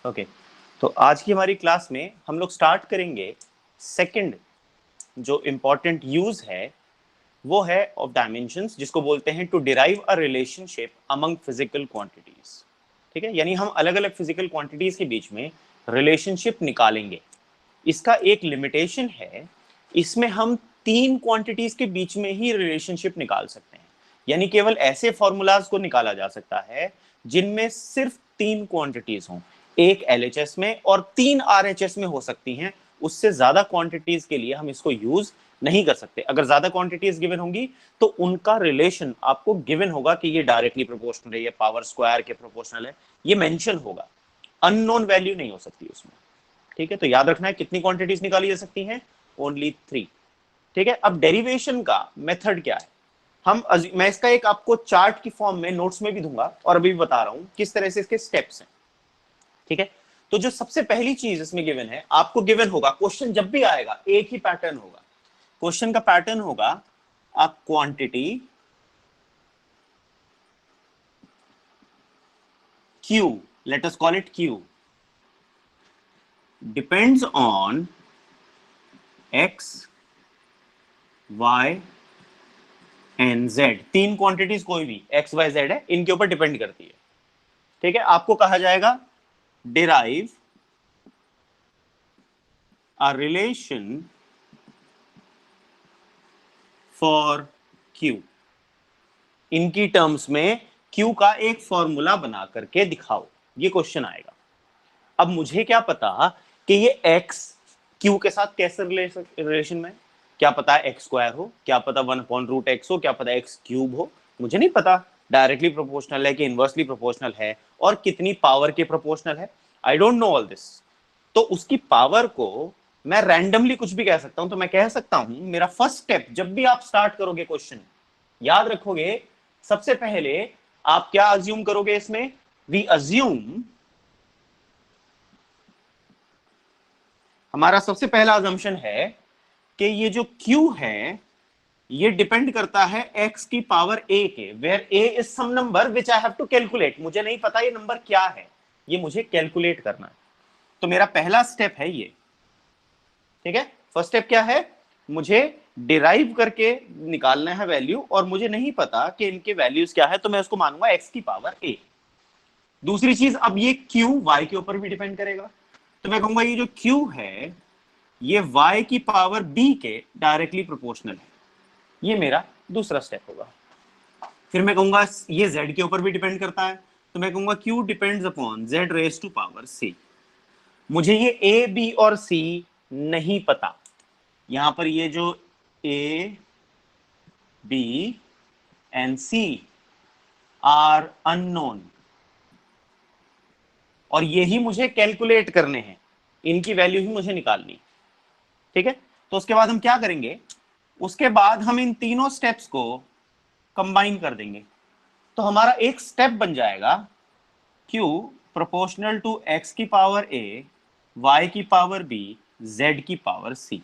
Okay, तो आज की हमारी क्लास में हम लोग स्टार्ट करेंगे सेकंड जो इम्पोर्टेंट यूज है वो है ऑफ डायमेंशंस, जिसको बोलते हैं to derive a relationship among physical quantities. ठीक है, यानी हम अलग अलग फिजिकल क्वांटिटीज के बीच में रिलेशनशिप निकालेंगे। इसका एक लिमिटेशन है, इसमें हम तीन क्वांटिटीज के बीच में ही रिलेशनशिप निकाल सकते हैं। यानी केवल ऐसे फॉर्मूलाज को निकाला जा सकता है जिनमें सिर्फ तीन क्वांटिटीज हों, एक एलएचएस में और तीन आरएचएस में हो सकती हैं। उससे ज्यादा क्वांटिटीज के लिए हम इसको यूज नहीं कर सकते। अगर ज्यादा क्वांटिटीज गिवन होंगी तो उनका रिलेशन आपको गिवन होगा कि ये डायरेक्टली प्रोपोर्शनल है, ये पावर स्क्वायर के प्रोपोर्शनल है, ये मेंशन होगा। अननोन वैल्यू नहीं हो सकती उसमें। ठीक है, तो याद रखना है कितनी क्वांटिटीज निकाली जा सकती हैं, ओनली 3। ठीक है, अब डेरिवेशन का मेथड क्या है, मैं इसका एक आपको चार्ट की फॉर्म में नोट्स में भी दूंगा और अभी भी बता रहा हूं किस तरह से इसके स्टेप्स हैं। ठीक है, तो जो सबसे पहली चीज इसमें गिवन है, आपको गिवन होगा, क्वेश्चन जब भी आएगा एक ही पैटर्न होगा। क्वेश्चन का पैटर्न होगा a quantity Q, let us call it Q, depends on X, Y and Z। तीन क्वांटिटीज कोई भी X, Y, Z है, इनके ऊपर डिपेंड करती है। ठीक है, आपको कहा जाएगा derive a relation for Q। इनकी टर्म्स में Q का एक फॉर्मूला बना करके दिखाओ, ये क्वेश्चन आएगा। अब मुझे क्या पता कि ये X Q के साथ कैसे रिलेशन में, क्या पता है एक्स स्क्वायर हो, क्या पता 1/√x हो, क्या पता एक्स क्यूब हो, मुझे नहीं पता डायरेक्टली प्रोपोर्शनल है कि इनवर्सली प्रोपोर्शनल है और कितनी पावर के प्रोपोर्शनल है। I don't know all this. तो उसकी पावर को मैं रैंडमली कुछ भी कह सकता हूं। तो मैं कह सकता हूं, मेरा फर्स्ट स्टेप जब भी आप स्टार्ट करोगे क्वेश्चन, याद रखोगे, सबसे पहले आप क्या अज्यूम करोगे इसमें, वी अज्यूम, हमारा सबसे पहला अजम्पशन है कि ये जो Q है ये डिपेंड करता है x की पावर a के, where a is some number which I have to calculate. मुझे नहीं पता ये नंबर क्या है, ये मुझे कैलकुलेट करना है। तो मेरा पहला स्टेप है ये। ठीक है, फर्स्ट स्टेप क्या है, मुझे डिराइव करके निकालना है वैल्यू, और मुझे नहीं पता कि इनके वैल्यूज क्या है, तो मैं उसको मानूंगा x की पावर a। दूसरी चीज, अब ये Q y के ऊपर भी डिपेंड करेगा, तो मैं कहूंगा ये जो Q है ये y की पावर b के डायरेक्टली प्रोपोर्शनल है। ये मेरा दूसरा स्टेप होगा। फिर मैं कहूंगा ये z के ऊपर भी डिपेंड करता है, तो मैं कहूंगा q depends upon z raise to power c। मुझे ये a b और c नहीं पता, यहां पर ये जो a b and c are unknown, और यही मुझे कैलकुलेट करने हैं, इनकी वैल्यू ही मुझे निकालनी। ठीक है, तो उसके बाद हम क्या करेंगे, उसके बाद हम इन तीनों स्टेप्स को कंबाइन कर देंगे, तो हमारा एक स्टेप बन जाएगा Q प्रोपोर्शनल टू x की पावर a, y की पावर b, z की पावर c।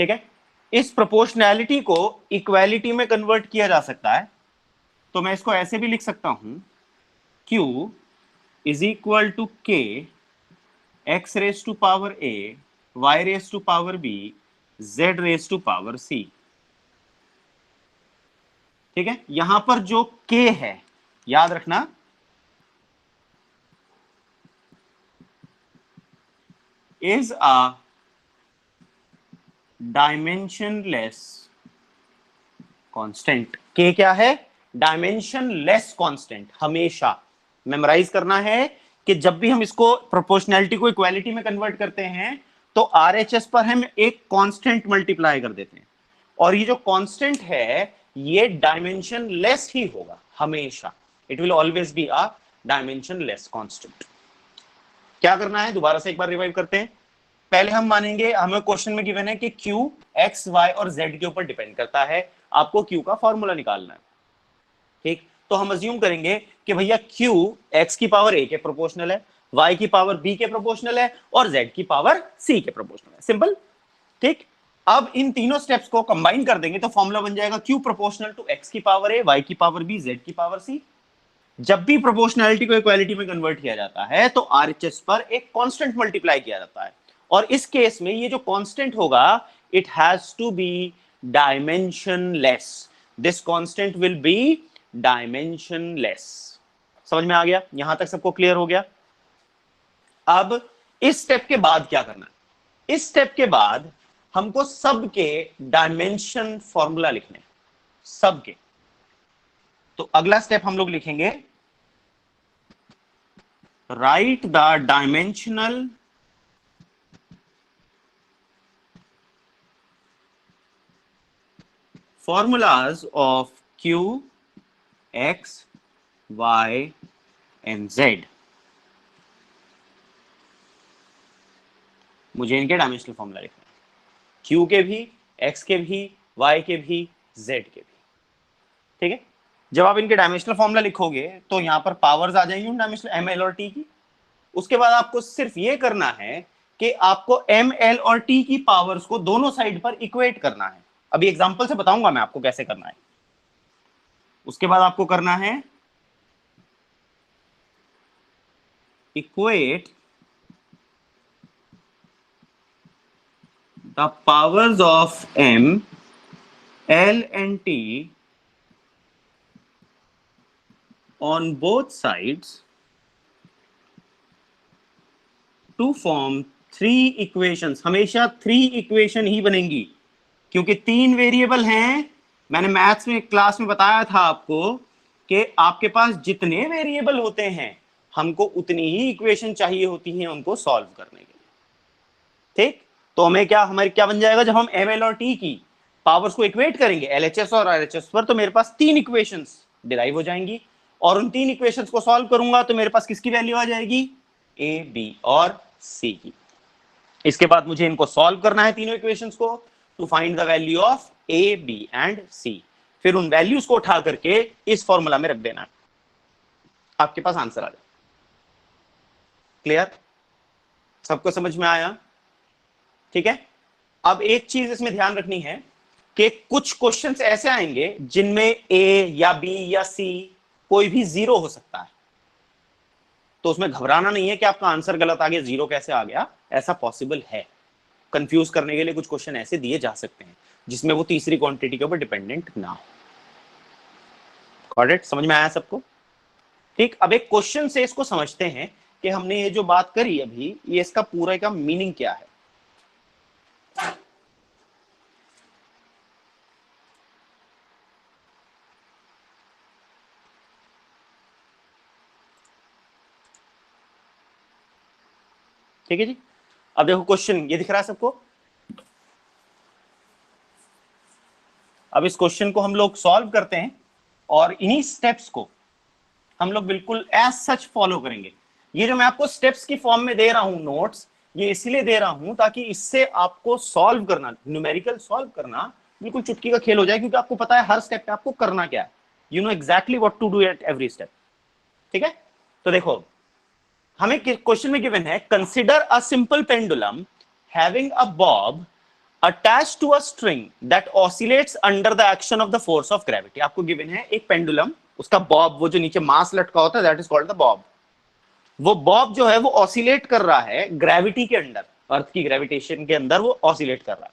ठीक है, इस प्रोपोर्शनैलिटी को इक्वालिटी में कन्वर्ट किया जा सकता है, तो मैं इसको ऐसे भी लिख सकता हूं, Q is equal to k x raise to power a, y raise to power b, z raise to power c। ठीक है, यहां पर जो k है, याद रखना, is a dimensionless constant. k क्या है, डायमेंशनलेस कांस्टेंट। हमेशा मेमोराइज करना है कि जब भी हम इसको प्रोपोर्शनैलिटी को इक्वालिटी में कन्वर्ट करते हैं तो आरएचएस पर हम एक कांस्टेंट मल्टीप्लाई कर देते हैं, और ये जो कांस्टेंट है ये डायमेंशनलेस ही होगा हमेशा। It will always be a dimensionless constant. क्या करना है, दोबारा से एक बार रिवाइव करते हैं। पहले हम मानेंगे, हमें क्वेश्चन में गिवन है कि Q x y और z के ऊपर डिपेंड करता है, आपको Q का फॉर्मूला निकालना है। ठीक, तो हम अज्यूम करेंगे कि भैया Q x की पावर a के प्रोपोर्शनल है, y की पावर b के प्रोपोर्शनल है और z की पावर c के प्रोपोर्शनल है। सिंपल। ठीक, अब इन तीनों स्टेप्स को कंबाइन कर देंगे तो फॉर्मूला बन जाएगा Q प्रोपोर्शनल टू x की पावर a, y की पावर b, z की पावर c। जब भी प्रोपोर्शनैलिटी को इक्वालिटी में कन्वर्ट किया जाता है तो आरएचएस पर एक कांस्टेंट मल्टीप्लाई किया जाता है, और इस केस में ये जो कांस्टेंट होगा it has to be dimensionless. This constant will be dimensionless. समझ में आ गया? यहां तक सबको क्लियर हो गया? अब इस स्टेप के बाद क्या करना है? इस स्टेप के बाद हमको सबके डायमेंशन फॉर्मूला लिखने, सबके। तो अगला स्टेप हम लोग लिखेंगे, right the dimensional formulas of q, x, y and z। मुझे इनके डायमेंशनल फॉर्मूला लिखना है, q के भी, x के भी, y के भी, z के भी। ठीक है? जब आप इनके डायमेंशनल फॉर्मूला लिखोगे तो यहां पर पावर्स आ जाएंगी डायमेंशनल एम, एल और टी की। उसके बाद आपको सिर्फ ये करना है कि आपको एम, एल और टी की पावर्स को दोनों साइड पर इक्वेट करना है। अभी एग्जांपल से बताऊंगा मैं आपको कैसे करना है। उसके बाद आपको करना है equate the powers of m, l and t on both sides to form 3 equations. हमेशा 3 इक्वेशन ही बनेंगी क्योंकि 3 वेरिएबल हैं। मैंने मैथ्स में क्लास में बताया था आपको कि आपके पास जितने वेरिएबल होते हैं हमको उतनी ही इक्वेशन चाहिए होती हैं उनको सॉल्व करने के लिए। ठीक? तो हमें क्या, हमारे क्या बन जाएगा जब हम एम, एल और टी की पावर्स को इक्वेट करेंगे एलएचएस और आरएचएस पर, तो मेरे पास 3 इक्वेशंस डिराइव हो जाएंगी, और उन 3 इक्वेशंस को सॉल्व करूंगा तो मेरे पास किसकी वैल्यू आ जाएगी? ए, बी और सी की। इसके बाद मुझे इनको सॉल्व करना है तीनों इक्वेशंस को to find the value of A, B and C. फिर उन वैल्यूज को उठा करके इस फॉर्मूला में रख देना है, आपके पास आंसर आ जाए। क्लियर? सबको समझ में आया? ठीक है? अब एक चीज इसमें ध्यान रखनी है कि कुछ क्वेश्चंस ऐसे आएंगे जिनमें ए या बी या सी कोई भी जीरो हो सकता है, तो उसमें घबराना नहीं है कि आपका आंसर गलत आ गया, जीरो कैसे आ गया, ऐसा पॉसिबल है। कंफ्यूज करने के लिए कुछ क्वेश्चन ऐसे दिए जा सकते हैं जिसमें वो तीसरी क्वांटिटी के ऊपर डिपेंडेंट ना हो। करेक्ट? समझ में आया सबको? ठीक, अब एक क्वेश्चन से इसको समझते हैं कि हमने ये जो बात करी अभी, ये इसका पूरा का मीनिंग क्या है। ठीक है जी? अब देखो क्वेश्चन ये दिख रहा है सबको। अब इस क्वेश्चन को हम लोग सॉल्व करते हैं और इन्हीं स्टेप्स को हम लोग बिल्कुल एज सच फॉलो करेंगे। ये जो मैं आपको स्टेप्स की फॉर्म में दे रहा हूं नोट्स, ये इसलिए दे रहा हूं ताकि इससे आपको सॉल्व करना, न्यूमेरिकल सॉल्व करना बिल्कुल चुटकी का खेल हो जाए, क्योंकि आपको पता है हर स्टेप पे आपको करना क्या है। You know exactly what to do at every step. ठीक है? तो देखो, हमें क्वेश्चन में गिवन है, consider a simple pendulum having a bob attached to a string that oscillates under the action of the force of gravity। आपको given है एक पेंडुलम, उसका बॉब, वो जो नीचे मास लटका होता है, that is called the Bob. वो बॉब जो है वो ऑसिलेट कर रहा है ग्रेविटी के अंदर, अर्थ की ग्रेविटेशन के अंदर वो ऑसिलेट कर रहा है।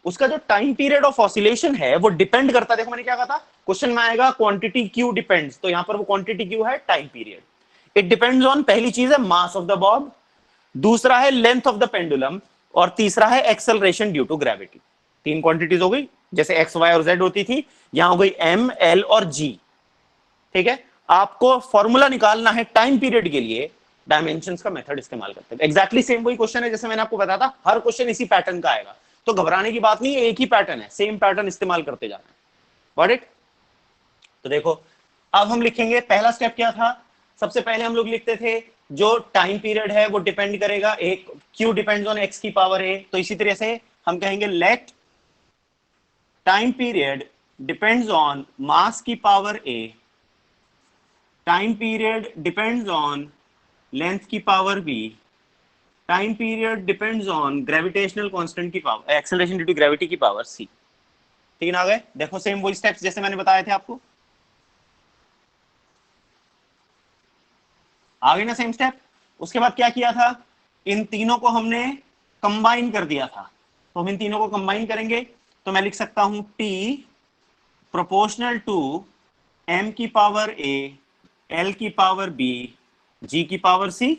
उसका जो टाइम पीरियड ऑफ ऑसिलेशन है वो डिपेंड करता है, देखो मैंने क्या कहा था, क्वेश्चन में आएगा क्वांटिटी क्यू डिपेंड्स, तो यहां पर वो क्वांटिटी क्यू है time period. It depends on, पहली चीज है मास ऑफ द बॉब, दूसरा है लेंथ ऑफ द पेंडुलम, और तीसरा है acceleration due to gravity. 3 quantities हो गई, जैसे एक्स, वाई और जेड होती थी, यहां हो गई एम, एल और जी। ठीक है? आपको फॉर्मूला निकालना है टाइम पीरियड के लिए, डायमेंशंस का मेथड इस्तेमाल करते हैं। एग्जैक्टली सेम वही क्वेश्चन है जैसे मैंने आपको बताया था, हर क्वेश्चन इसी पैटर्न का आएगा, तो घबराने की बात नहीं है, एक ही पैटर्न है, सेम पैटर्न इस्तेमाल करते जाना है। Got it? तो देखो, अब हम लिखेंगे, पहला स्टेप क्या था, सबसे पहले हम लोग लिखते थे जो टाइम पीरियड है वो डिपेंड करेगा, एक क्यू डिपेंड्स ऑन एक्स की पावर ए, तो इसी तरह से हम कहेंगे let time period depends on mass की power A, time period depends on length की power B, time period depends on gravitational constant की power, acceleration due to gravity की पावर सी। तीन आ गए। देखो सेम वही स्टेप्स जैसे मैंने बताए थे आपको। आ गई ना सेम स्टेप। उसके बाद क्या किया था, इन तीनों को हमने कंबाइन कर दिया था, तो हम इन तीनों को कंबाइन करेंगे तो मैं लिख सकता हूं t प्रोपोर्शनल टू m की पावर a l की पावर b g की पावर c।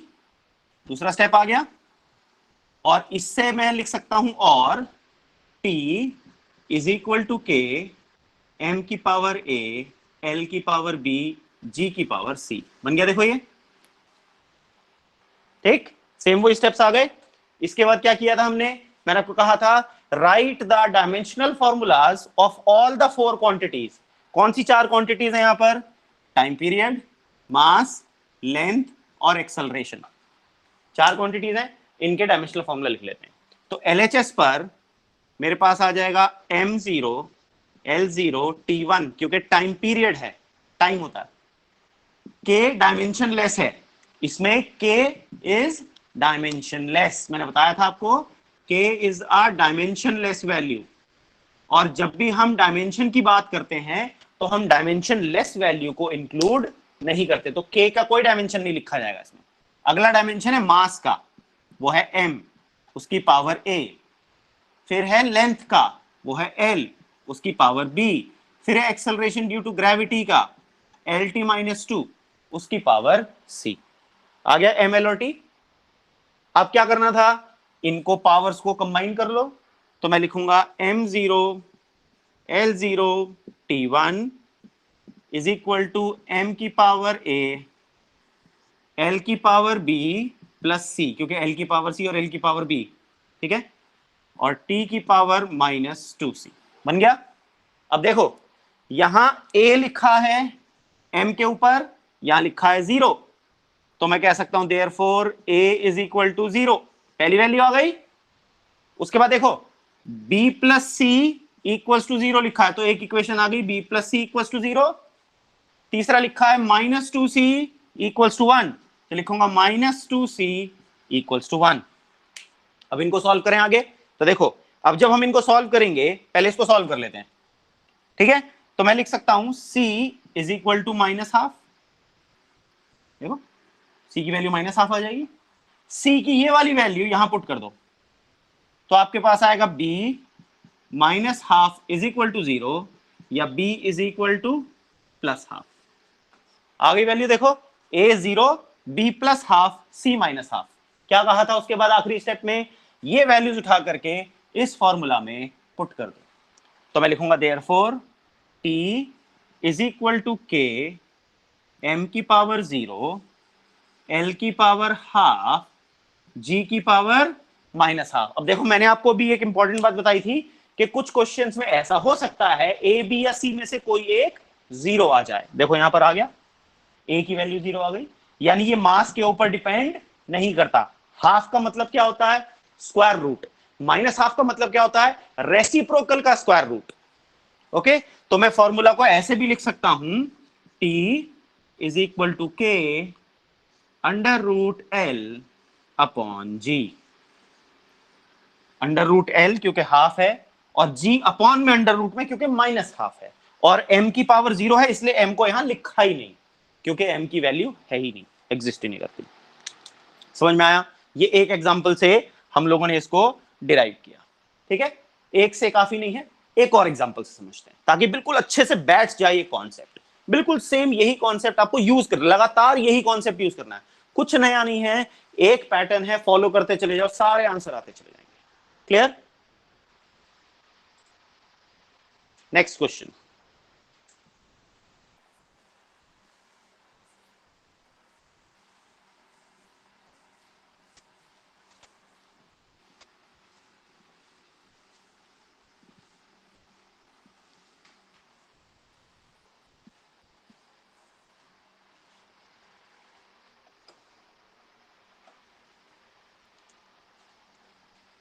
दूसरा स्टेप आ गया, और इससे मैं लिख सकता हूं और t is equal to k m की पावर a l की पावर b g की पावर c। बन गया देखो ये, ठीक, सेम वो स्टेप्स आ गए। इसके बाद क्या किया था हमने, मैंने आपको कहा था right the dimensional formulas of all the 4 quantities. कौन सी 4 क्वांटिटीज हैं यहां पर, टाइम पीरियड, मास, लेंथ और एक्सेलरेशन। 4 क्वांटिटीज हैं, इनके डायमेंशनल फॉर्मूला लिख लेते हैं। तो एलएचएस पर मेरे पास आ जाएगा m0 l0 t1, क्योंकि टाइम पीरियड है, टाइम होता है। k डायमेंशनलेस है, इसमें k इज डायमेंशनलेस, मैंने बताया था आपको k is a dimensionless value. और जब भी हम डायमेंशन की बात करते हैं तो हम डायमेंशनलेस वैल्यू को इंक्लूड नहीं करते, तो k का कोई डायमेंशन नहीं लिखा जाएगा इसमें। अगला डायमेंशन है मास का, वो है m, उसकी पावर a। फिर है लेंथ का, वो है l, उसकी पावर b। फिर है एक्सेलरेशन ड्यू टू ग्रेविटी का, LT-2, उसकी पावर c। आ गया एम एल और टी। अब क्या करना था, इनको पावर्स को कंबाइन कर लो, तो मैं लिखूंगा m0 l0 t1 is equal to m की पावर a l की पावर b प्लस c, क्योंकि l की पावर c और l की पावर b, ठीक है, और t की पावर -2c। बन गया। अब देखो यहां a लिखा है m के ऊपर, यहां लिखा है 0, तो मैं कह सकता हूं therefore a is equal to 0, पहली वैल्यू आ गई। उसके बाद देखो b plus c equal to 0 लिखा है, तो एक इक्वेशन आ गई, b plus c equal to 0। तीसरा लिखा है -2c इक्वल टू 1, तो लिखूंगा -2c इक्वल टू 1। अब इनको सॉल्व करें आगे, तो देखो अब जब हम इनको सॉल्व करेंगे, पहले इसको सॉल्व कर लेते हैं, ठीक है। तो मैं लिख सकता हूं c is equal to -half, देखो c की वैल्यू -हाफ आ जाएगी। c की ये वाली वैल्यू यहां पुट कर दो, तो आपके पास आएगा b -half is equal to 0 या b is equal to +half. आ गई वैल्यू, देखो a 0 b +half c -half. क्या कहा था उसके बाद आखिरी स्टेप में, ये वैल्यूज उठा करके इस फॉर्मूला में पुट कर दो, तो मैं लिखूंगा therefore t is equal to k m की पावर 0 l की पावर हाफ g की पावर -हाफ। अब देखो मैंने आपको भी एक इंपॉर्टेंट बात बताई थी कि कुछ क्वेश्चंस में ऐसा हो सकता है a b या c में से कोई एक 0 आ जाए। देखो यहां पर आ गया, a की वैल्यू 0 आ गई, यानी ये मास के ऊपर डिपेंड नहीं करता। हाफ का मतलब क्या होता है, स्क्वायर रूट, -हाफ का मतलब क्या होता है, रेसिप्रोकल का स्क्वायर रूट। ओके, तो मैं फॉर्मूला को ऐसे भी लिख सकता हूं, t is equal to k √L upon g। √L क्योंकि हाफ है, और g अपॉन में √ में क्योंकि -हाफ है, और m की पावर 0 है, इसलिए m को यहां लिखा ही नहीं, क्योंकि m की वैल्यू है ही नहीं, एग्जिस्ट ही नहीं करती। समझ में आया, ये एक एग्जांपल से हम लोगों ने इसको डिराइव किया, ठीक है। एक से काफी नहीं है, एक और एग्जांपल से समझते हैं, ताकि बिल्कुल अच्छे से बैठ जाए ये कॉन्सेप्ट। बिल्कुल सेम यही कॉन्सेप्ट आपको यूज कर, लगातार यही कॉन्सेप्ट यूज करना है, कुछ नया नहीं है, एक पैटर्न है, फॉलो करते चले जाओ, सारे आंसर आते चले जाएंगे। क्लियर? Next question.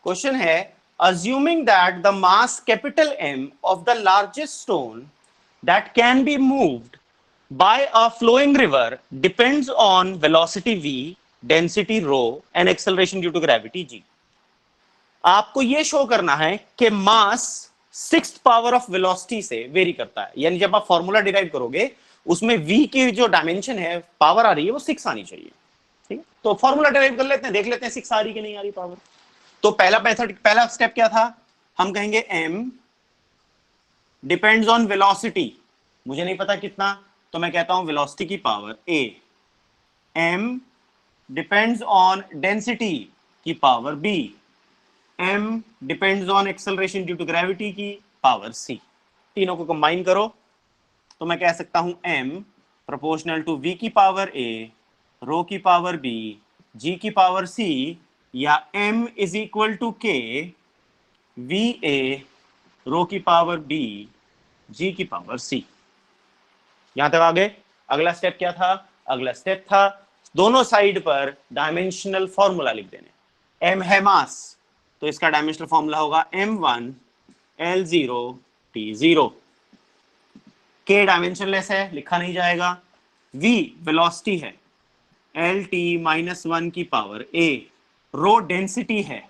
क्वेश्चन है, assuming that the mass capital M of the largest stone that can be moved by a flowing river depends on velocity v, density rho and acceleration due to gravity g। आपको यह show करना है कि मास 6th power of velocity से very करता है, यानी जब आप फॉर्मूला डिराइव करोगे उसमें v की जो डायमेंशन है, पावर आ रही है, वो 6 आनी चाहिए। ठीक है, तो फॉर्मूला डिराइव कर लेते हैं, देख लेते हैं 6 आ रही कि नहीं आ रही पावर। तो पहला मेथड, पहला स्टेप क्या था, हम कहेंगे m डिपेंड्स ऑन वेलोसिटी, मुझे नहीं पता कितना, तो मैं कहता हूं वेलोसिटी की power a। m depends on density की power b। m depends on acceleration due to gravity की पावर c। तीनों को कंबाइन करो तो मैं कह सकता हूं m प्रोपोर्शनल टू v की पावर a, रो की पावर b, g की पावर c, या m is equal to k V A rho की पावर b, g की पावर c। यहां तक आ गए। अगला स्टेप क्या था, अगला स्टेप था दोनों साइड पर डायमेंशनल फॉर्मूला लिख देने। m है मास, तो इसका डायमेंशनल फॉर्मूला होगा m1 l0 t0। k dimensionless है, लिखा नहीं जाएगा। v वेलोसिटी है, एल टी माइनस वन की पावर a। रो डेंसिटी है,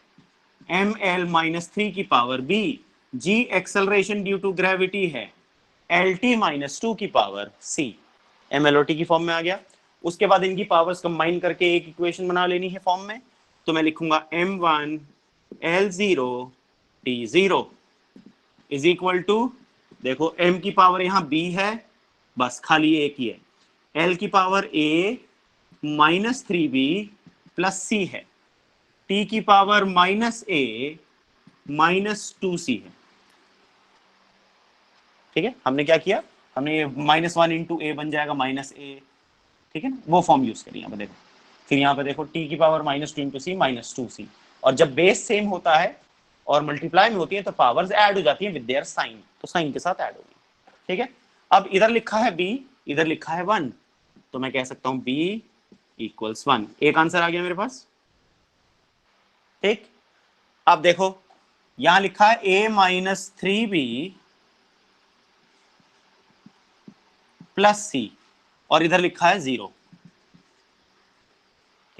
एम एल माइनस थ्री की power b। g acceleration due to gravity है, एल टी माइनस टू की power c। M L O T की form में आ गया। उसके बाद इनकी पावर्स कंबाइन करके एक इक्वेशन बना लेनी है फॉर्म में, तो मैं लिखूंगा m1 l0 t0 is equal to, देखो m की पावर यहां b है, बस खाली एक ही है, l की power a minus three B plus C है, t की पावर माइनस ए माइनस टू सी है। ठीक है, हमने क्या किया, हमने ये माइनस वन इंटू ए बन जाएगा माइनस ए, ठीक है ना, वो फॉर्म यूज करिए यहाँ पे देखो। फिर यहाँ पे देखो t की पावर माइनस टू इंटू सी माइनस टू सी, और जब बेस सेम होता है और मल्टीप्लाई में होती है तो पावर्स ऐड हो जाती है विद देयर साइन, तो साइन के साथ ऐड होगी। ठीक है, अब इधर लिखा है b, इधर लिखा है 1, तो मैं कह सकता हूं b इक्वल्स 1। एक आंसर आ गया मेरे पास। ठीक, अब देखो यहां लिखा है a minus three B plus C, और इधर लिखा है 0।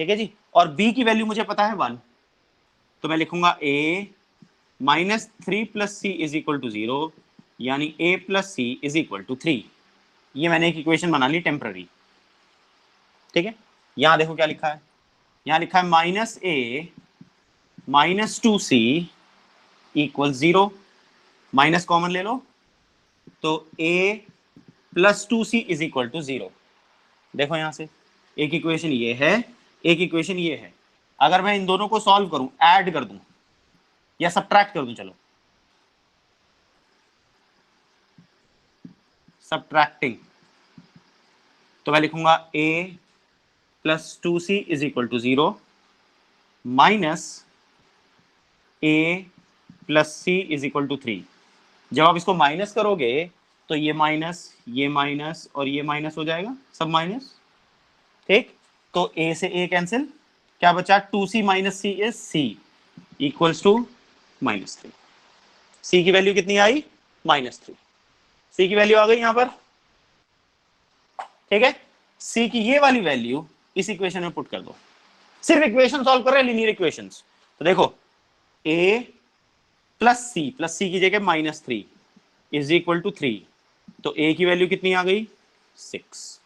ठीक है जी, और b की वैल्यू मुझे पता है 1, तो मैं लिखूंगा a minus three plus c is equal to 0, यानी a plus c is equal to 3। ये मैंने एक इक्वेशन बना ली टेम्पररी। ठीक है, यहां देखो क्या लिखा है, यहां लिखा है माइनस ए minus two c equal 0, minus common ले लो तो a plus two c is equal to 0। देखो यहां से एक इक्वेशन ये है, एक इक्वेशन ये है, अगर मैं इन दोनों को सॉल्व करूं, ऐड कर दूं या सब्ट्रैक्ट कर दूं, चलो सब्ट्रैक्टिंग, तो मैं लिखूंगा a plus two c is equal to 0 minus a plus c is equal to 3। जब आप इसको माइनस करोगे तो ये माइनस और ये माइनस हो जाएगा, सब माइनस। ठीक, तो a से a कैंसिल, क्या बचा, two C minus C is C equals to minus three. C की वैल्यू कितनी आई, माइनस थ्री। सी की वैल्यू आ गई यहां पर। ठीक है, सी की ये वाली वैल्यू इस इक्वेशन में पुट कर दो। सिर्फ इक्वेशन सॉल्व कर रहे हैं, लीनियर इक्वेशंस। तो देखो a प्लस सी की जगह minus three is equal to 3, तो a की वैल्यू कितनी आ गई, 6।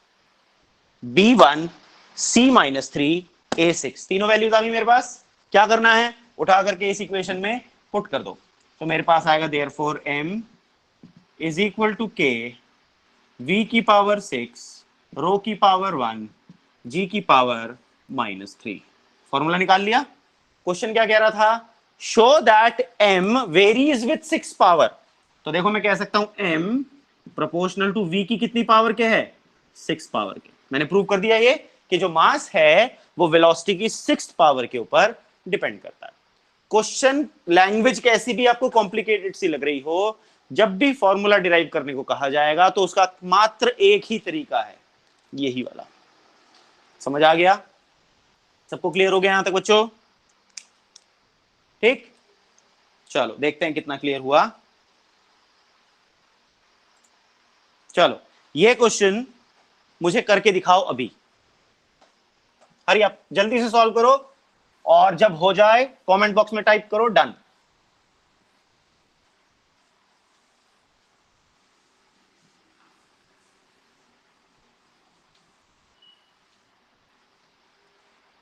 b1 c minus three a6, तीनों वैल्यूज आ गई मेरे पास। क्या करना है, उठा करके इस इक्वेशन में पुट कर दो, तो मेरे पास आएगा therefore m is equal to k v की पावर 6 रो की पावर 1 g की पावर माइनस थ्री। फॉर्मूला निकाल लिया। क्वेश्चन क्या कह रहा था, show that m varies with 6 power. तो देखो मैं कह सकता हूं m प्रोपोर्शनल टू v की कितनी पावर के है, 6 पावर के। मैंने प्रूव कर दिया ये कि जो मास है वो वेलोसिटी की 6 पावर के ऊपर डिपेंड करता है। क्वेश्चन लैंग्वेज कैसी भी आपको कॉम्प्लिकेटेड सी लग रही हो, जब भी फॉर्मूला डिराइव करने को कहा जाएगा तो उसका मात्र एक ही तरीका है, यही वाला। समझ आ गया, सबको क्लियर हो गया यहां तक बच्चों। ठीक, चलो देखते हैं कितना क्लियर हुआ। चलो ये क्वेश्चन मुझे करके दिखाओ अभी, हरी आप जल्दी से सॉल्व करो, और जब हो जाए कमेंट बॉक्स में टाइप करो डन।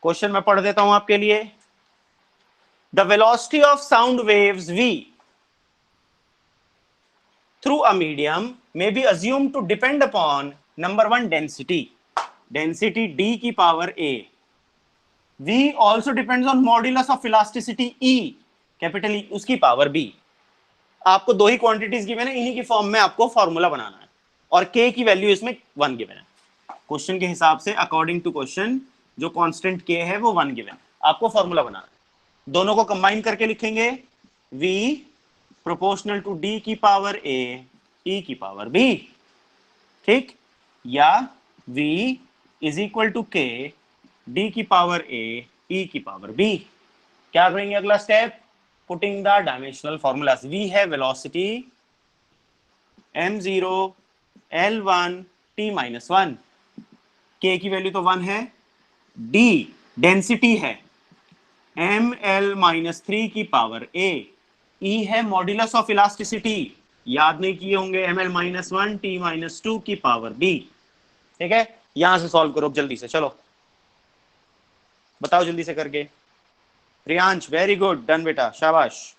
क्वेश्चन मैं पढ़ देता हूं आपके लिए। The velocity of sound waves v through a medium may be assumed to depend upon number one density d की power a। v also depends on modulus of elasticity e capital E उसकी power b। आपको दो ही quantities given है, इन्हीं की form में आपको formula बनाना है और k की वैल्यू इसमें 1 गिवन है। क्वेश्चन के हिसाब से अकॉर्डिंग टू क्वेश्चन जो कांस्टेंट k है वो 1 गिवन है, आपको फॉर्मूला बनाना है। दोनों को कंबाइन करके लिखेंगे v प्रोपोर्शनल टू d की पावर a e की पावर b, ठीक, या v is equal to k d की पावर a e की पावर b। क्या करेंगे अगला step, putting the dimensional formulas. v है velocity m0 l1 t-1, k की वैल्यू तो 1 है, d डेंसिटी है ml-3 की पावर a, e है मॉड्यूलस ऑफ इलास्टिसिटी, याद नहीं किए होंगे, ml-1 t-2 की पावर b। ठीक है, यहां से सॉल्व करो जल्दी से, चलो बताओ जल्दी से करके। रियांश वेरी गुड, डन बेटा, शाबाश।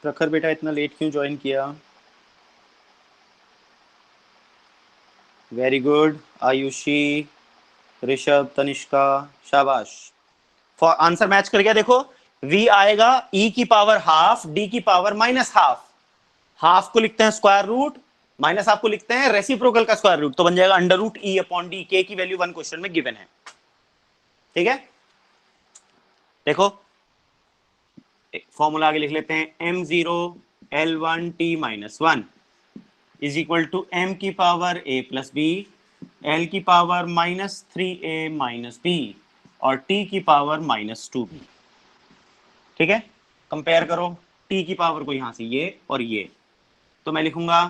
प्रखर बेटा इतना लेट क्यों ज्वाइन किया? वेरी गुड आयुषी, ऋषभ, तनिष्का, शाबाश। फॉर आंसर मैच कर गया। देखो v आएगा e की पावर हाफ d की पावर माइनस हाफ, हाफ को लिखते हैं स्क्वायर रूट, माइनस हाफ को लिखते हैं रेसिप्रोकल का स्क्वायर रूट, तो बन जाएगा under root e upon d. k की वैल्यू 1 क्वेश्चन में गिवन है, ठीक है। देखो फॉर्मूला आगे लिख लेते हैं, m0 l1 t-1 is equal to m की power a plus b, l की पावर -3a माइनस बी और t की पावर -2b। ठीक है, कंपेयर करो t की पावर को यहां से ये और ये, तो मैं लिखूंगा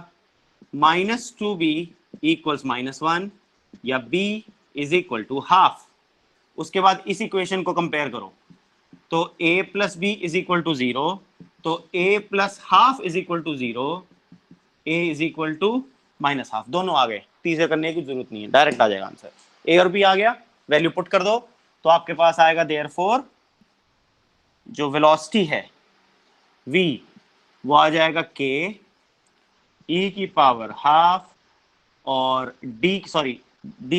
-2b इक्वल्स -1 या b is equal to half. उसके बाद इस इक्वेशन को कंपेयर करो, तो a plus b is equal to 0, तो a plus half is equal to 0, a is equal to minus half. दोनों आ गए, तीसरे करने की जरूरत नहीं है, डायरेक्ट आ जाएगा आंसर। a और b आ गया, वैल्यू पुट कर दो तो आपके पास आएगा देयरफॉर जो वेलोसिटी है v वो आ जाएगा k e की पावर हाफ और d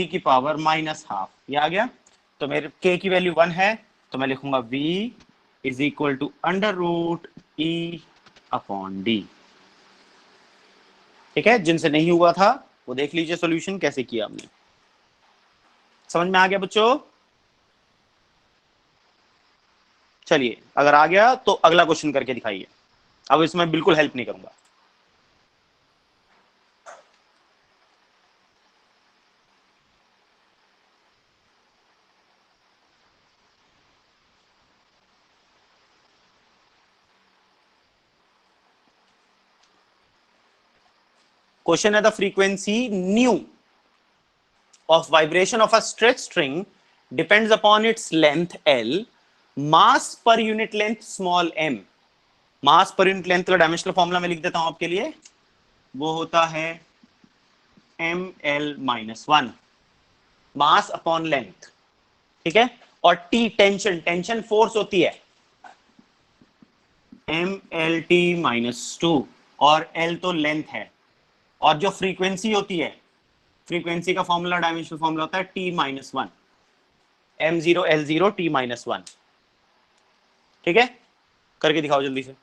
की पावर माइनस हाफ, ये आ गया। तो मेरे k की वैल्यू 1 है, तो मैं लिखूंगा v is equal to under root e upon d. ठीक है, जिनसे नहीं हुआ था वो देख लीजिए सॉल्यूशन कैसे किया हमने। समझ में आ गया बच्चों? चलिए अगर आ गया तो अगला क्वेश्चन करके दिखाइए, अब इसमें बिल्कुल हेल्प नहीं करूंगा। क्वेश्चन है the frequency new of vibration of a stretched string depends upon its length L, mass per unit length small m। Mass per unit length का डायमेंशनल फॉर्मूला मैं लिख देता हूं आपके लिए, वो होता है ml-1, मास अपॉन लेंथ, ठीक है। और T टेंशन, टेंशन फोर्स होती है mlt-2 और L तो लेंथ है, और जो फ्रीक्वेंसी होती है, फ्रीक्वेंसी का फॉर्मूला डायमेंशनल फॉर्मूला होता है T-1, m0 l0 t-1। ठीक है, करके दिखाओ जल्दी से।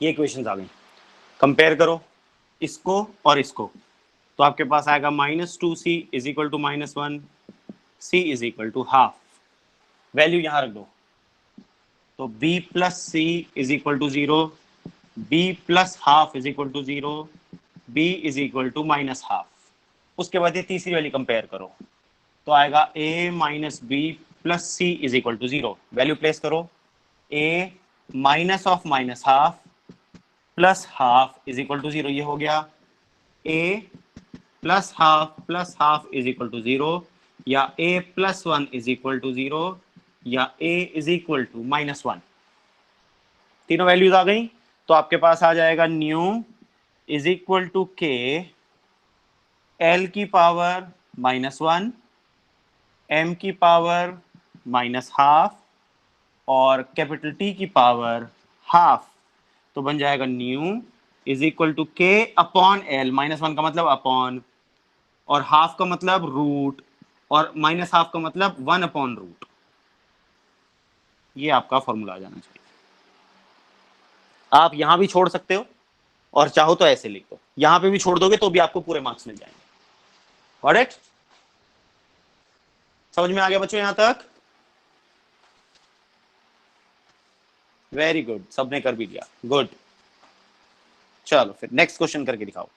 ये इक्वेशंस आ गई। कंपेयर करो इसको और इसको, तो आपके पास आएगा -2c is equal to -1, c is equal to half. Value यहां रख दो, तो b plus c is equal to 0, b plus half is equal to 0, b is equal to -half. उसके बाद ये तीसरी वाली कंपेयर करो, तो आएगा a minus b plus c is equal to 0। Value place करो, a minus of minus half plus half is equal to 0। ये हो गया a plus half is equal to 0, या a plus 1 is equal to 0, या a is equal to -1। तीनों values आ गई, तो आपके पास आ जाएगा न्यू इज इक्वल टू के एल की पावर -1, m की पावर -हाफ और कैपिटल T की पावर हाफ। तो बन जाएगा न्यू इज इक्वल टू के अपॉन एल, -1 का मतलब अपॉन, और हाफ का मतलब रूट, और -हाफ का मतलब 1 अपॉन रूट। ये आपका फॉर्मूला आ जाना चाहिए। आप यहां भी छोड़ सकते हो और चाहो तो ऐसे लिख दो, यहां पे भी छोड़ दोगे तो भी आपको पूरे मार्क्स मिल जाएंगे। करेक्ट? समझ में आ गया बच्चों यहां तक? वेरी गुड, सबने कर भी दिया, गुड। चलो फिर नेक्स्ट क्वेश्चन करके दिखाओ।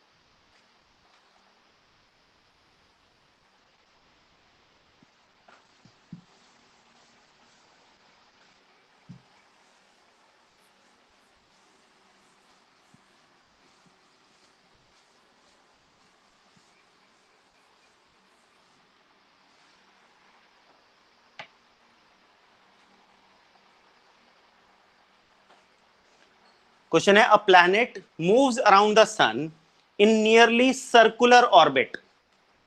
क्वेश्चन है, a planet moves around the sun in nearly circular orbit,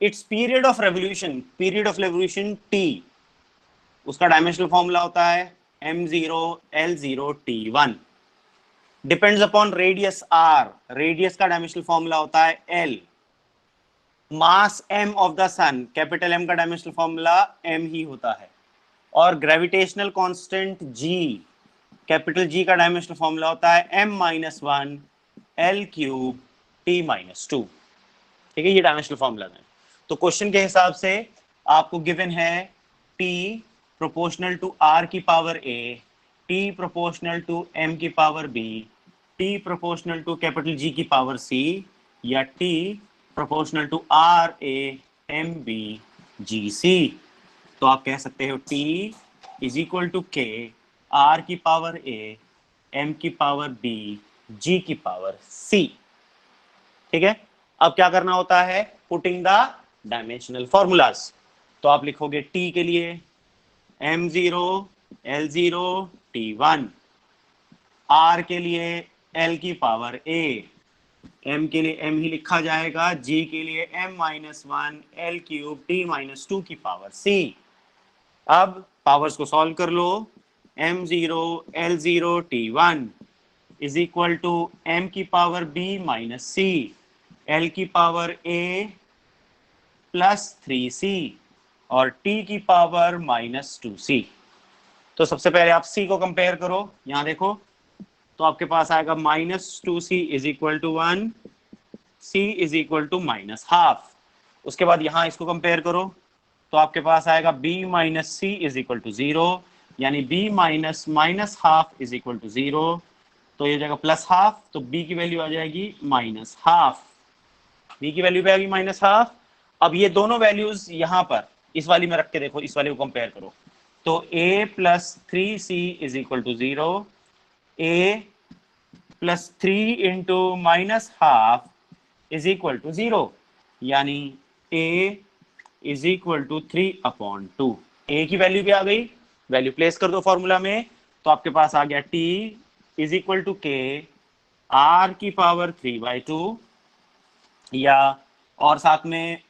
its period of revolution t, उसका डायमेंशनल फॉर्मूला होता है m0 l0 t1, depends upon radius r, radius का डायमेंशनल फॉर्मूला होता है l, mass m of the sun, capital M का dimensional formula m ही होता है, और gravitational constant g, capital G का डायमेंशनल फॉर्मूला होता है m-1 l³ t-2। ठीक है, ये डायमेंशनल फॉर्मूला है। तो क्वेश्चन के हिसाब से आपको गिवन है t प्रोपोर्शनल टू r की power a, t proportional to m की power b, t proportional to capital G की पावर c, या t proportional to r a m b g c। तो आप कह सकते हो t is equal to k r की पावर a, m की पावर b, g की पावर c। ठीक है, अब क्या करना होता है, पुटिंग द डायमेंशनल फॉर्मूलाज। तो आप लिखोगे t के लिए m0 l0 t1, r के लिए l की पावर a, m के लिए m ही लिखा जाएगा, g के लिए m-1 l³ t-2 की पावर c। अब पावर्स को सॉल्व कर लो, m0 l0 t1 is equal to m की power b minus c, l की पावर a प्लस 3c और t की पावर -2c। तो सबसे पहले आप c को कंपेयर करो, यहां देखो, तो आपके पास आएगा -2c is equal to 1, c is equal to -half. उसके बाद यहां इसको कंपेयर करो, तो आपके पास आएगा b minus c is equal to 0, यानी b minus half is equal to 0। तो ये जाएगा प्लस हाफ, तो b की वैल्यू आ जाएगी -हाफ, b की वैल्यू पे आएगी -हाफ। अब ये दोनों वैल्यूज यहां पर इस वाली में रख के देखो, इस वाली को कंपेयर करो, तो a plus 3c is equal to 0, a plus 3 into -half is equal to 0, यानी a is equal to 3/2। a की वैल्यू भी आ गई, वैल्यू प्लेस कर दो फॉर्मूला में, तो आपके पास आ गया t is equal to k r की पावर 3/2, या और साथ में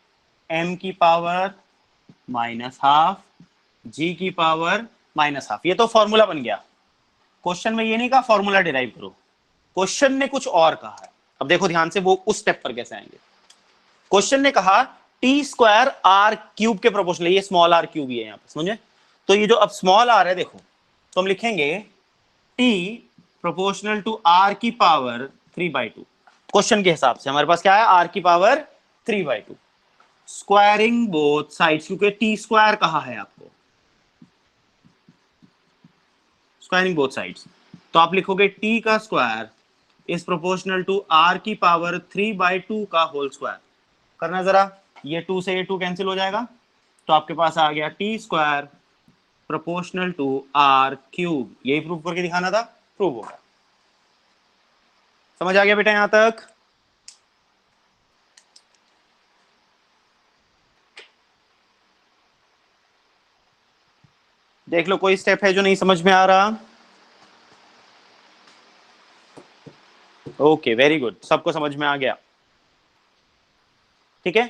m की पावर -हाफ, g की पावर -हाफ। ये तो फॉर्मूला बन गया। क्वेश्चन में ये नहीं कहा फॉर्मूला डिराइव करो, क्वेश्चन ने कुछ और कहा है। अब देखो ध्यान से वो उस स्टेप पर कैसे आएंगे। क्वेश्चन ने कहा t² r³ के प्रोपोर्शनल, ये स्मॉल r³ ही है यहां पर, समझे? तो ये जो अब स्मॉल r है देखो, तो हम लिखेंगे t प्रोपोर्शनल टू r की पावर 3/2। क्वेश्चन के हिसाब से हमारे पास क्या है, r की पावर 3/2। स्क्वायरिंग बोथ साइड्स, क्योंकि टी स्क्वायर कहा है आपको, स्क्वायरिंग बोथ साइड्स, तो आप लिखोगे t का square is proportional to r की पावर 3/2 का होल स्क्वायर। करना जरा, ये 2 से ये 2 कैंसिल हो जाएगा, तो आपके पास आ गया T square proportional to r cube. यही प्रूव करके दिखाना था, प्रूव हो गया। समझ आ गया बेटा यहां तक? देख लो कोई स्टेप है जो नहीं समझ में आ रहा? ओके वेरी गुड, सबको समझ में आ गया। ठीक है,